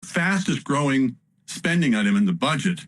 fastest growing spending item in the budget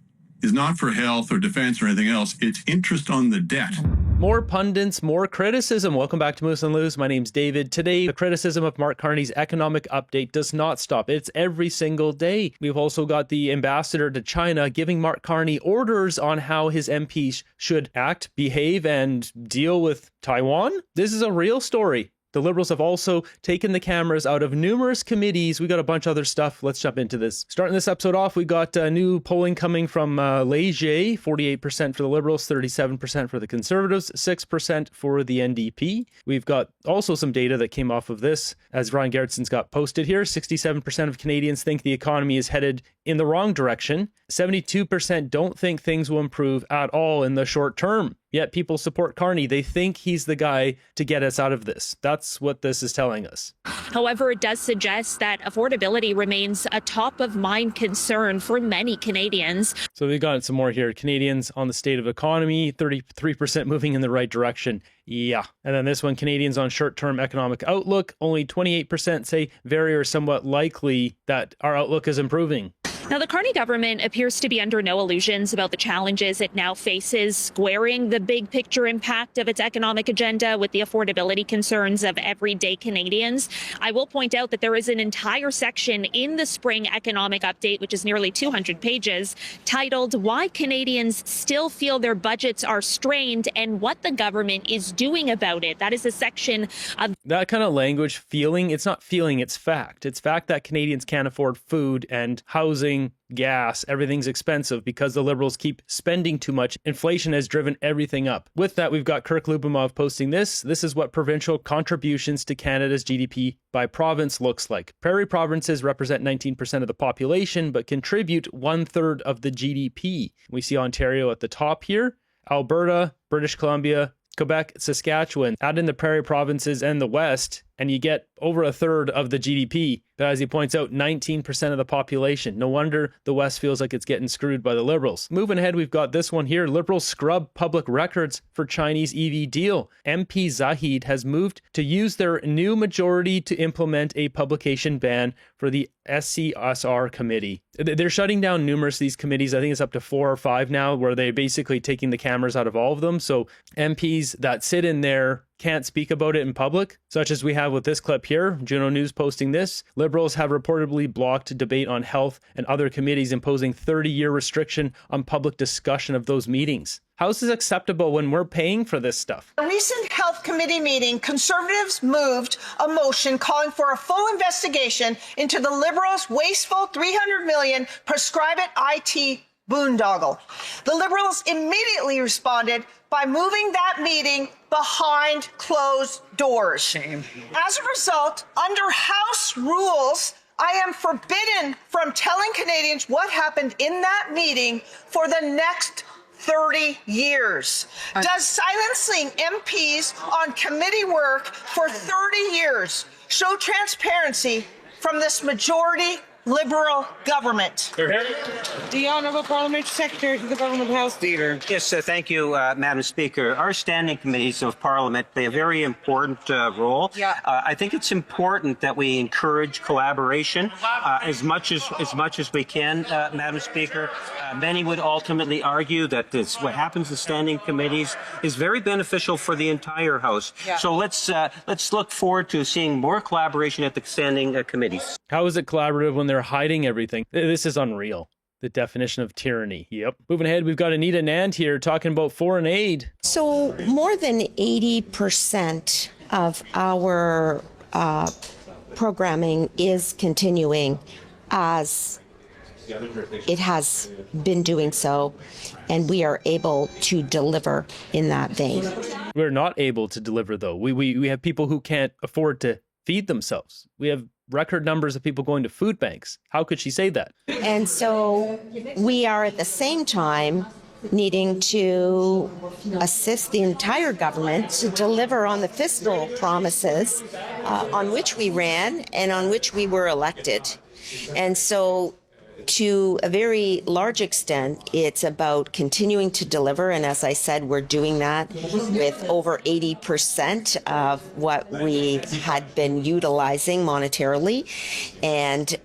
is not for health or defense or anything else. It's interest on the debt. More pundits, more criticism. Welcome back to Moose and Lose. My name's David. Today, the criticism of Mark Carney's economic update does not stop. It's every single day. We've also got the ambassador to China giving Mark Carney orders on how his MPs should act, behave, and deal with Taiwan. This is a real story. The Liberals have also taken the cameras out of numerous committees. We got a bunch of other stuff. Let's jump into this. Starting this episode off, we got new polling coming from Leger, 48% for the Liberals, 37% for the Conservatives, 6% for the NDP. We've got also some data that came off of this, as Ryan Garrettson's got posted here. 67% of Canadians think the economy is headed in the wrong direction. 72% don't think things will improve at all in the short term. Yet people support Carney. They think he's the guy to get us out of this. That's what this is telling us. However, it does suggest that affordability remains a top of mind concern for many Canadians. So we've got some more here. Canadians on the state of economy, 33% moving in the right direction. Yeah. And then this one, Canadians on short-term economic outlook, only 28% say very or somewhat likely that our outlook is improving. Now, the Carney government appears to be under no illusions about the challenges it now faces, squaring the big picture impact of its economic agenda with the affordability concerns of everyday Canadians. I will point out that there is an entire section in the spring economic update, which is nearly 200 pages, titled Why Canadians Still Feel Their Budgets Are Strained and What the Government is Doing About It. That is a section of that kind of language, feeling. It's not feeling, it's fact. It's fact that Canadians can't afford food and housing, gas, everything's expensive because the Liberals keep spending too much. Inflation has driven everything up. With that, we've got Kirk Lubomov posting this. This is what provincial contributions to Canada's GDP by province looks like. Prairie provinces represent 19% of the population, but contribute 1/3 of the GDP. We see Ontario at the top here, Alberta, British Columbia, Quebec, Saskatchewan. Add in the prairie provinces and the West, and you get over 1/3 of the GDP. But as he points out, 19% of the population. No wonder the West feels like it's getting screwed by the Liberals. Moving ahead, we've got this one here. Liberals scrub public records for Chinese EV deal. MP Zahid has moved to use their new majority to implement a publication ban for the SCSR committee. They're shutting down numerous of these committees. I think it's up to 4 or 5 now, where they're basically taking the cameras out of all of them. So MPs that sit in there can't speak about it in public, such as we have with this clip here. Juno News posting this. Liberals have reportedly blocked debate on health and other committees, imposing 30-year restriction on public discussion of those meetings. How is this acceptable when we're paying for this stuff? A recent health committee meeting, Conservatives moved a motion calling for a full investigation into the Liberals' wasteful $300 million prescribe it IT boondoggle. The Liberals immediately responded by moving that meeting behind closed doors. Shame. As a result, under House rules, I am forbidden from telling Canadians what happened in that meeting for the next 30 years. Does silencing MPs on committee work for 30 years show transparency from this majority Liberal government? The Honourable Parliamentary Secretary to the Government House Leader. Yes, thank you, Madam Speaker. Our standing committees of Parliament play a very important role. Yeah. I think it's important that we encourage collaboration as much as we can, Madam Speaker. Many would ultimately argue that what happens in standing committees is very beneficial for the entire House. Yeah. So let's look forward to seeing more collaboration at the standing committees. How is it collaborative when they're hiding everything? This is unreal. The definition of tyranny. Yep. Moving ahead, we've got Anita Nand here talking about foreign aid. So more than 80% of our programming is continuing as it has been doing so, and we are able to deliver in that vein. We're not able to deliver, though. We have people who can't afford to feed themselves. We have record numbers of people going to food banks. How could she say that? And so we are at the same time needing to assist the entire government to deliver on the fiscal promises on which we ran and on which we were elected. And so to a very large extent, it's about continuing to deliver. And as I said, we're doing that with over 80% of what we had been utilizing monetarily. And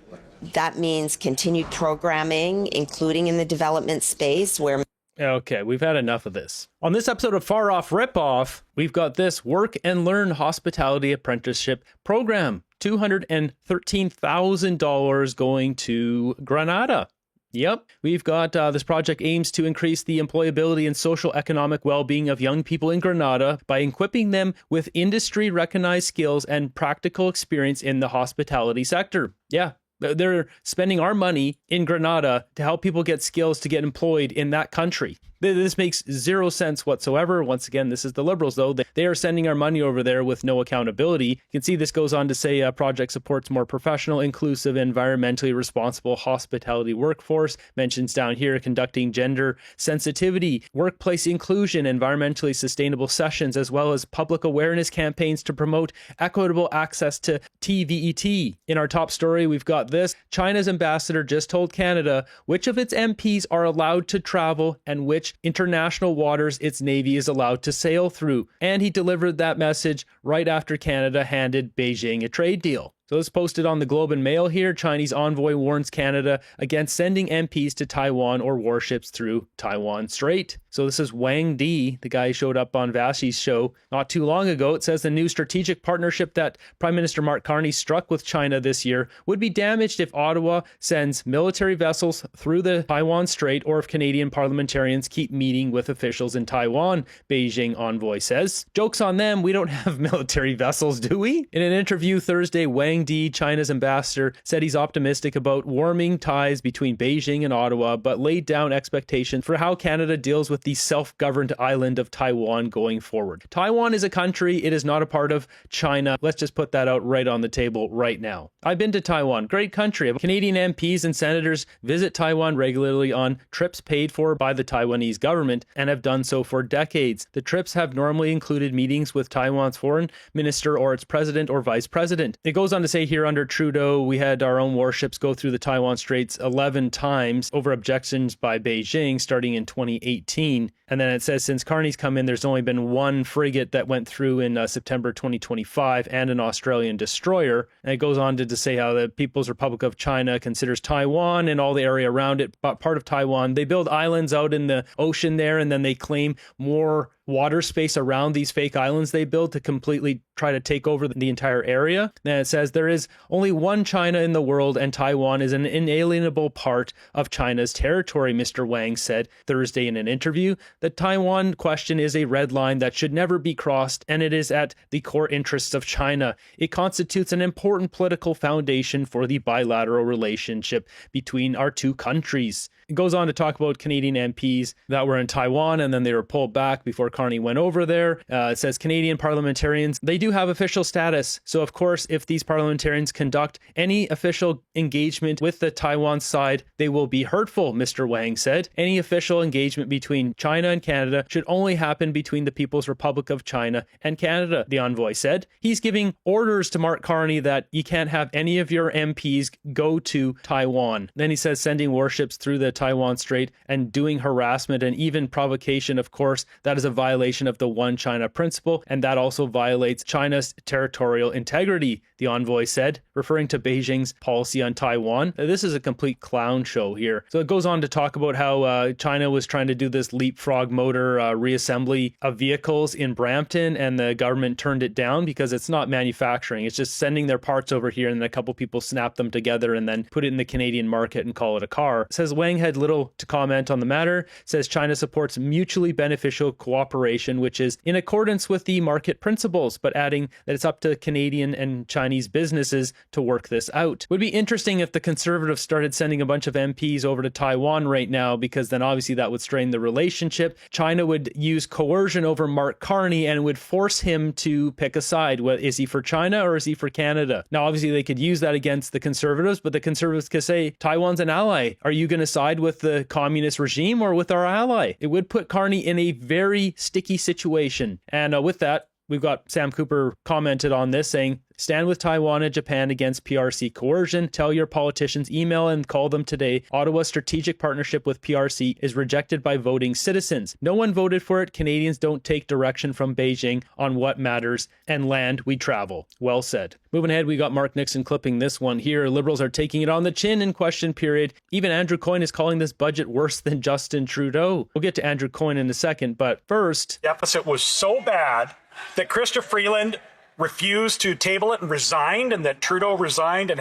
That means continued programming, including in the development space where... Okay, we've had enough of this. On this episode of Far Off Ripoff, we've got this Work and Learn Hospitality Apprenticeship Program. $213,000 going to Grenada. Yep, we've got this project aims to increase the employability and social economic well-being of young people in Grenada by equipping them with industry-recognized skills and practical experience in the hospitality sector. Yeah. They're spending our money in Grenada to help people get skills to get employed in that country. This makes zero sense whatsoever. Once again, this is the Liberals, though. They are sending our money over there with no accountability. You can see this goes on to say project supports more professional, inclusive, environmentally responsible hospitality workforce. Mentions down here conducting gender sensitivity, workplace inclusion, environmentally sustainable sessions, as well as public awareness campaigns to promote equitable access to TVET. In our top story, we've got this. China's ambassador just told Canada which of its MPs are allowed to travel and which international waters its navy is allowed to sail through. And he delivered that message right after Canada handed Beijing a trade deal. So it's posted on the Globe and Mail here. Chinese envoy warns Canada against sending MPs to Taiwan or warships through Taiwan Strait. So this is Wang Di, the guy who showed up on Vassey's show not too long ago. It says the new strategic partnership that Prime Minister Mark Carney struck with China this year would be damaged if Ottawa sends military vessels through the Taiwan Strait or if Canadian parliamentarians keep meeting with officials in Taiwan, Beijing envoy says. Joke's on them, we don't have military vessels, do we? In an interview Thursday, Wang Di, China's ambassador, said he's optimistic about warming ties between Beijing and Ottawa, but laid down expectations for how Canada deals with the self-governed island of Taiwan going forward. Taiwan is a country. It is not a part of China. Let's just put that out right on the table right now. I've been to Taiwan. Great country. Canadian MPs and senators visit Taiwan regularly on trips paid for by the Taiwanese government and have done so for decades. The trips have normally included meetings with Taiwan's foreign minister or its president or vice president. It goes on to say here under Trudeau, we had our own warships go through the Taiwan Straits 11 times over objections by Beijing starting in 2018. And then it says since Carney's come in, there's only been one frigate that went through in September 2025 and an Australian destroyer. And it goes on to say how the People's Republic of China considers Taiwan and all the area around it part of Taiwan. They build islands out in the ocean there, and then they claim more water space around these fake islands they build to completely try to take over the entire area. Then it says there is only one China in the world and Taiwan is an inalienable part of China's territory, Mr. Wang said Thursday in an interview. The Taiwan question is a red line that should never be crossed, and it is at the core interests of China. It constitutes an important political foundation for the bilateral relationship between our two countries. It goes on to talk about Canadian MPs that were in Taiwan and then they were pulled back before Carney went over there. It says Canadian parliamentarians, they do have official status. So of course, if these parliamentarians conduct any official engagement with the Taiwan side, they will be hurtful, Mr. Wang said. Any official engagement between China and Canada should only happen between the People's Republic of China and Canada, the envoy said. He's giving orders to Mark Carney that you can't have any of your MPs go to Taiwan. Then he says sending warships through the Taiwan Strait and doing harassment and even provocation, of course, that is a violation of the One China principle, and that also violates China's territorial integrity, the envoy said, referring to Beijing's policy on Taiwan. This is a complete clown show here. So it goes on to talk about how China was trying to do this leapfrog motor reassembly of vehicles in Brampton, and the government turned it down because it's not manufacturing. It's just sending their parts over here, and then a couple people snap them together and then put it in the Canadian market and call it a car. It says Wang had little to comment on the matter, says China supports mutually beneficial cooperation, which is in accordance with the market principles, but adding that it's up to Canadian and Chinese businesses to work this out. It would be interesting if the Conservatives started sending a bunch of MPs over to Taiwan right now, because then obviously that would strain the relationship. China would use coercion over Mark Carney and would force him to pick a side. Is he for China or is he for Canada? Now, obviously they could use that against the Conservatives, but the Conservatives could say, Taiwan's an ally. Are you going to side with the communist regime or with our ally? It would put Carney in a very sticky situation. And with that, We've got Sam Cooper commented on this saying, stand with Taiwan and Japan against PRC coercion. Tell your politicians, email and call them today. Ottawa's strategic partnership with PRC is rejected by voting citizens. No one voted for it. Canadians don't take direction from Beijing on what matters, and land we travel. Well said. Moving ahead, we got Mark Nixon clipping this one here. Liberals are taking it on the chin in question period. Even Andrew Coyne is calling this budget worse than Justin Trudeau. We'll get to Andrew Coyne in a second, but first... Deficit was so bad that Chrystia Freeland refused to table it and resigned, and that Trudeau resigned, and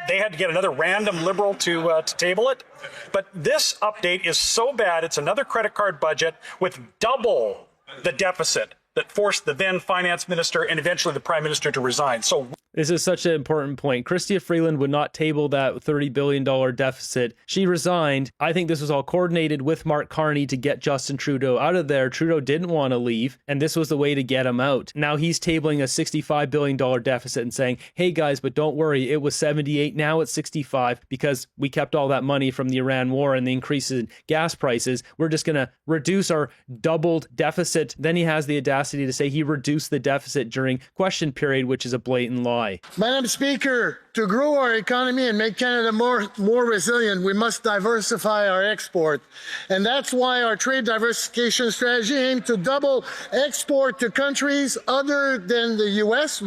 they had to get another random Liberal to table it. But this update is so bad, it's another credit card budget with double the deficit that forced the then finance minister and eventually the prime minister to resign. So this is such an important point. Chrystia Freeland would not table that $30 billion deficit. She resigned. I think this was all coordinated with Mark Carney to get Justin Trudeau out of there. Trudeau didn't want to leave, and this was the way to get him out. Now he's tabling a $65 billion deficit and saying, hey guys, but don't worry, it was 78, now it's 65 because we kept all that money from the Iran war and the increase in gas prices. We're just going to reduce our doubled deficit. Then he has the audacity to say he reduced the deficit during question period, which is a blatant lie. Madam Speaker, to grow our economy and make Canada more resilient, we must diversify our export. And that's why our trade diversification strategy aims to double export to countries other than the U.S.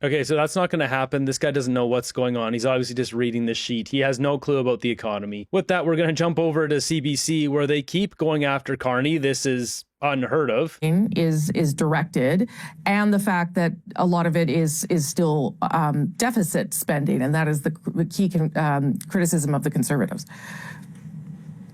Okay, so that's not going to happen. This guy doesn't know what's going on. He's obviously just reading the sheet. He has no clue about the economy. With that, we're going to jump over to CBC, where they keep going after Carney. This is unheard of. Is directed, and the fact that a lot of it is still deficit spending, and that is the key criticism of the Conservatives.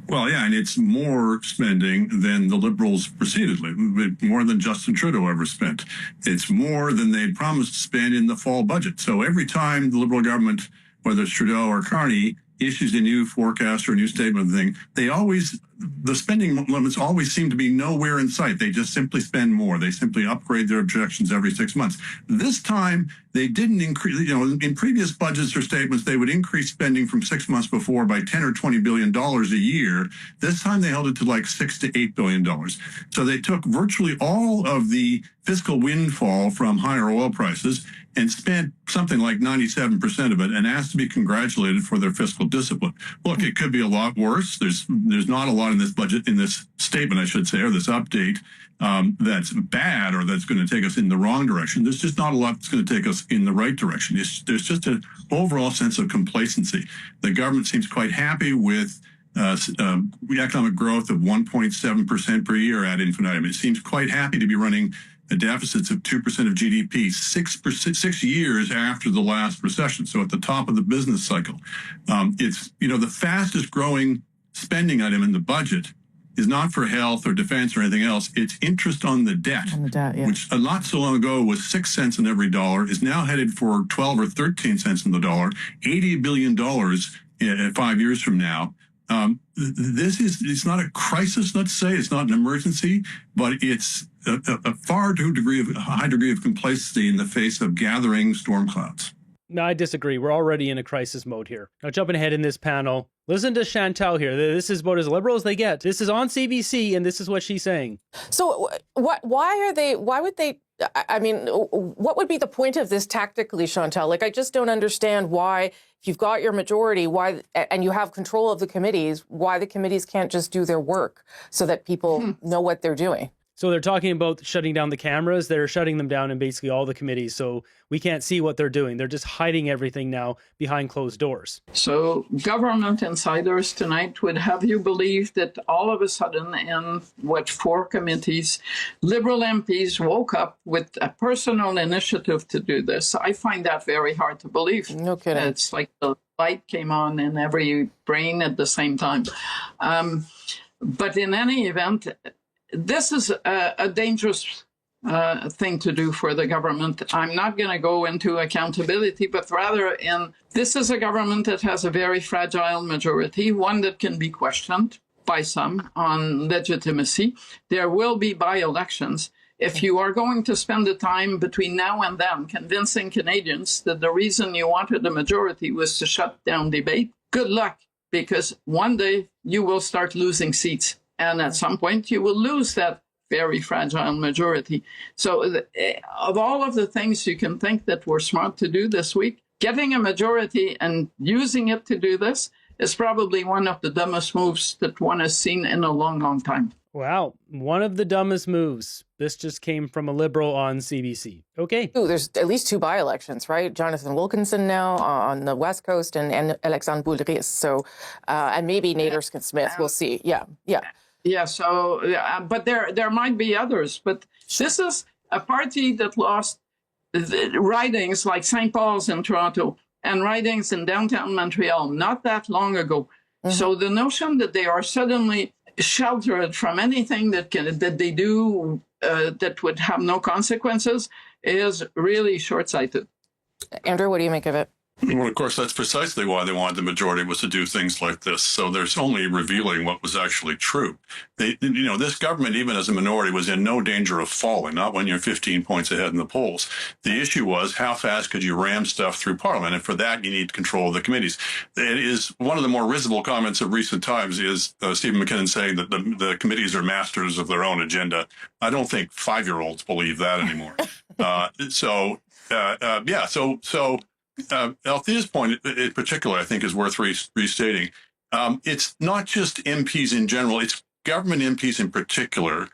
Well, yeah, and it's more spending than the Liberals proceeded with, more than Justin Trudeau ever spent. It's more than they promised to spend in the fall budget. So every time the Liberal government, whether it's Trudeau or Carney, issues a new forecast or a new statement of the thing, the spending limits always seem to be nowhere in sight. They just simply spend more. They simply upgrade their objections every 6 months. This time, they didn't increase, in previous budgets or statements, they would increase spending from 6 months before by $10 or $20 billion a year. This time they held it to like $6 to $8 billion. So they took virtually all of the fiscal windfall from higher oil prices and spent something like 97% of it and asked to be congratulated for their fiscal discipline. Look, it could be a lot worse. There's not a lot in this budget, in this statement, I should say, or this update, that's bad or that's going to take us in the wrong direction. There's just not a lot that's going to take us in the right direction. There's just an overall sense of complacency. The government seems quite happy with economic growth of 1.7% per year ad infinitum. It seems quite happy to be running deficits of 2% of GDP 6 years after the last recession. So at the top of the business cycle, it's, the fastest growing spending item in the budget is not for health or defense or anything else. It's interest on the debt, Yeah. which not so long ago was 6 cents on every dollar, is now headed for 12 or 13 cents on the dollar, $80 billion 5 years from now. It's not a crisis, let's say. It's not an emergency, but it's a high degree of complacency in the face of gathering storm clouds. No, I disagree. We're already in a crisis mode here. Now, jumping ahead in this panel, listen to Chantal here. This is about as liberal as they get. This is on CBC, and this is what she's saying. So what would be the point of this tactically, Chantal? Like, I just don't understand why, if you've got your majority, and you have control of the committees, why the committees can't just do their work so that people know what they're doing. So they're talking about shutting down the cameras. They're shutting them down in basically all the committees. So we can't see what they're doing. They're just hiding everything now behind closed doors. So government insiders tonight would have you believe that all of a sudden in 4 committees, Liberal MPs woke up with a personal initiative to do this. I find that very hard to believe. No kidding. It's like the light came on in every brain at the same time. But in any event, this is a dangerous thing to do for the government. I'm not going to go into accountability, but rather this is a government that has a very fragile majority, one that can be questioned by some on legitimacy. There will be by-elections. If you are going to spend the time between now and then convincing Canadians that the reason you wanted a majority was to shut down debate, good luck, because one day you will start losing seats. And at some point, you will lose that very fragile majority. So of all of the things you can think that were smart to do this week, getting a majority and using it to do this is probably one of the dumbest moves that one has seen in a long, long time. Wow, one of the dumbest moves. This just came from a Liberal on CBC. Okay. Ooh, there's at least 2 by-elections, right? Jonathan Wilkinson now on the West Coast and Alexandre Boulris. So, and maybe Nate Erskine-Smith. We'll see. Yeah. Yeah, so, but there might be others. But this is a party that lost ridings like St. Paul's in Toronto and ridings in downtown Montreal not that long ago. Mm-hmm. So the notion that they are suddenly sheltered from anything that they do that would have no consequences is really short-sighted. Andrew, what do you make of it? Well, of course, that's precisely why they wanted the majority, was to do things like this. So there's only revealing what was actually true. This government, even as a minority, was in no danger of falling, not when you're 15 points ahead in the polls. The issue was, how fast could you ram stuff through Parliament? And for that, you need control of the committees. It is one of the more risible comments of recent times is Stephen McKinnon saying that the committees are masters of their own agenda. I don't think 5-year-olds believe that anymore. Althea's point in particular, I think, is worth restating. It's not just MPs in general, it's government MPs in particular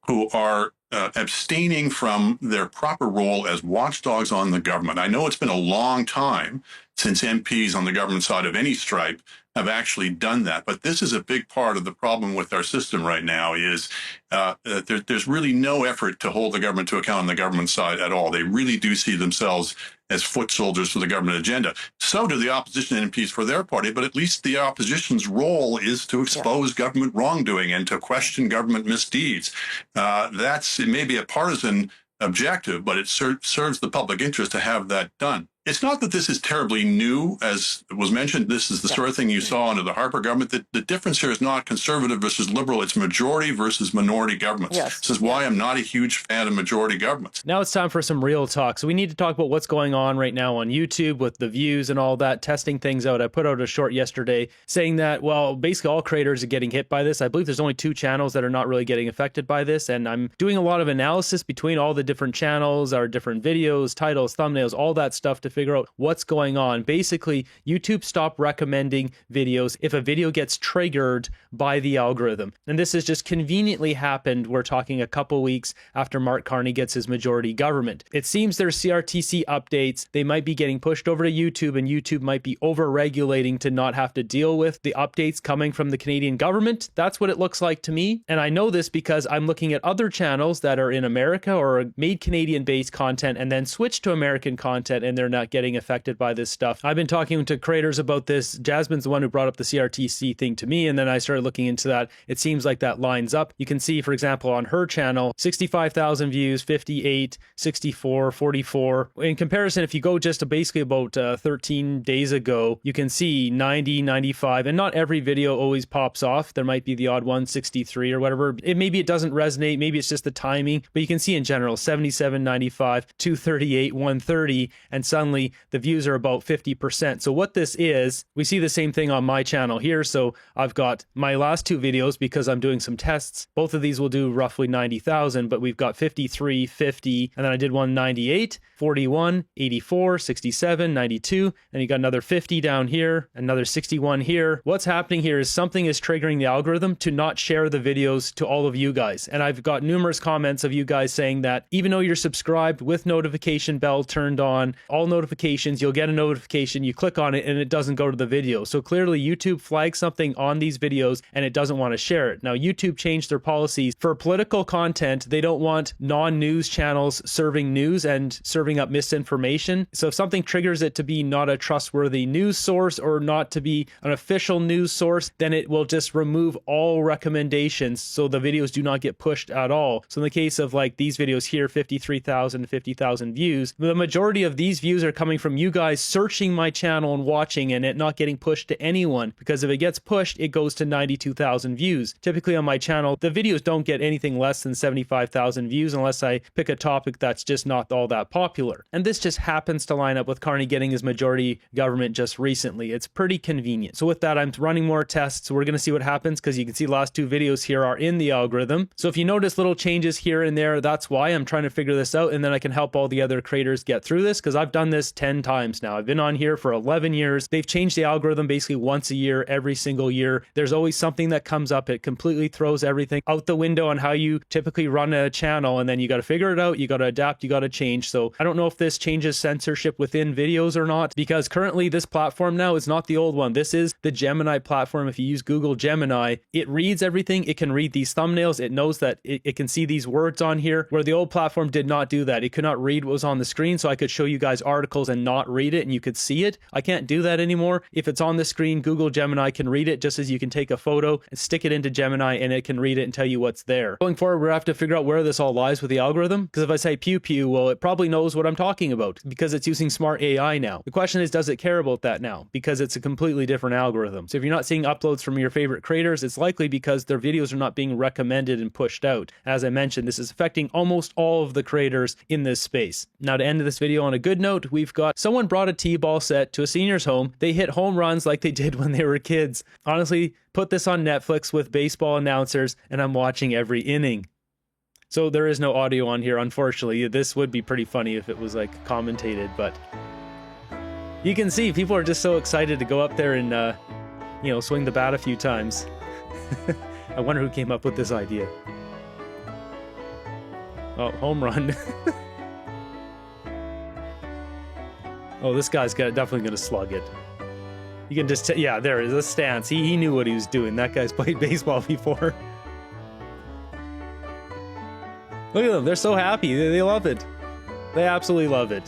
who are abstaining from their proper role as watchdogs on the government. I know it's been a long time since MPs on the government side of any stripe have actually done that, but this is a big part of the problem with our system right now is there's really no effort to hold the government to account on the government side at all. They really do see themselves as foot soldiers for the government agenda. So do the opposition MPs for their party, but at least the opposition's role is to expose government wrongdoing and to question government misdeeds. It may be a partisan objective, but it serves the public interest to have that done. It's not that this is terribly new, as was mentioned. This is the sort of thing you saw under the Harper government. The difference here is not conservative versus liberal. It's majority versus minority governments. Yes. This is why I'm not a huge fan of majority governments. Now it's time for some real talk. So we need to talk about what's going on right now on YouTube with the views and all that, testing things out. I put out a short yesterday saying that, well, basically all creators are getting hit by this. I believe there's only 2 channels that are not really getting affected by this. And I'm doing a lot of analysis between all the different channels, our different videos, titles, thumbnails, all that stuff to figure out what's going on. Basically, YouTube stopped recommending videos if a video gets triggered by the algorithm. And this has just conveniently happened. We're talking a couple weeks after Mark Carney gets his majority government. It seems there's CRTC updates. They might be getting pushed over to YouTube, and YouTube might be over-regulating to not have to deal with the updates coming from the Canadian government. That's what it looks like to me. And I know this because I'm looking at other channels that are in America or made Canadian-based content and then switched to American content, and they're not getting affected by this stuff. I've been talking to creators about this. Jasmine's the one who brought up the CRTC thing to me, and then I started looking into that. It seems like that lines up. You can see, for example, on her channel, 65,000 views, 58, 64, 44. In comparison, if you go just basically about 13 days ago, you can see 90, 95, and not every video always pops off. There might be the odd one, 63 or whatever. Maybe it doesn't resonate. Maybe it's just the timing, but you can see in general, 77, 95, 238, 130, and suddenly the views are about 50%. So what this is, we see the same thing on my channel here. So I've got my last 2 videos because I'm doing some tests. Both of these will do roughly 90,000, but we've got 53, 50, and then I did one 98, 41, 84, 67, 92, and you got another 50 down here, another 61 here. What's happening here is something is triggering the algorithm to not share the videos to all of you guys. And I've got numerous comments of you guys saying that even though you're subscribed with notification bell turned on, all notifications, you'll get a notification, you click on it, and it doesn't go to the video. So clearly YouTube flags something on these videos and it doesn't want to share it. Now, YouTube changed their policies for political content. They don't want non-news channels serving news and serving up misinformation. So if something triggers it to be not a trustworthy news source or not to be an official news source, then it will just remove all recommendations so the videos do not get pushed at all. So in the case of like these videos here, 53,000 to 50,000 views, the majority of these views are coming from you guys searching my channel and watching and it not getting pushed to anyone, because if it gets pushed, it goes to 92,000 views. Typically on my channel, the videos don't get anything less than 75,000 views unless I pick a topic that's just not all that popular. And this just happens to line up with Carney getting his majority government just recently. It's pretty convenient. So with that, I'm running more tests. We're going to see what happens, because you can see last two videos here are in the algorithm. So if you notice little changes here and there, that's why I'm trying to figure this out, and then I can help all the other creators get through this, because I've done this 10 times now. I've been on here for 11 years. They've changed the algorithm basically once a year, every single year. There's always something that comes up. It completely throws everything out the window on how you typically run a channel, and then you got to figure it out, you got to adapt, you got to change. So I don't know if this changes censorship within videos or not, because currently this platform now is not the old one. This is the Gemini platform. If you use Google Gemini, it reads everything. It can read these thumbnails. It knows that it can see these words on here, where the old platform did not do that. It could not read what was on the screen, so I could show you guys articles and not read it and you could see it. I can't do that anymore. If it's on the screen, Google Gemini can read it, just as you can take a photo and stick it into Gemini and it can read it and tell you what's there. Going forward, we'll have to figure out where this all lies with the algorithm, because if I say pew pew, well, it probably knows what I'm talking about because it's using smart AI now. The question is, does it care about that now? Because it's a completely different algorithm. So if you're not seeing uploads from your favorite creators, it's likely because their videos are not being recommended and pushed out. As I mentioned, this is affecting almost all of the creators in this space. Now, to end this video on a good note, we've got someone brought a T-ball set to a senior's home. They hit home runs like they did when they were kids. Honestly, put this on Netflix with baseball announcers and I'm watching every inning. So there is no audio on here, unfortunately. This would be pretty funny if it was like commentated, but you can see people are just so excited to go up there and, you know, swing the bat a few times. I wonder who came up with this idea. Oh, home run. Oh, this guy's definitely going to slug it. You can just, yeah, there is a stance. He knew what he was doing. That guy's played baseball before. Look at them. They're so happy. They love it. They absolutely love it.